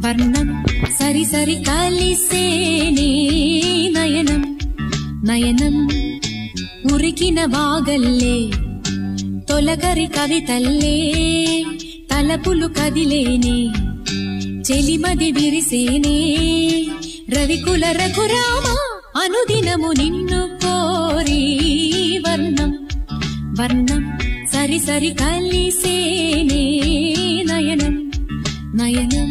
వర్ణం సరి సరి కలిసేనే నయనం నయనం ఉరికిన వాగల్లే తొలగరి కవితల్లే తలపులు కదిలేనే చెలిమది విరిసేనే రవికుల రఘురామ అనుదినము నిన్ను కోరి వర్ణం వర్ణం సరి సరి కలిసేనే నయనం నయనం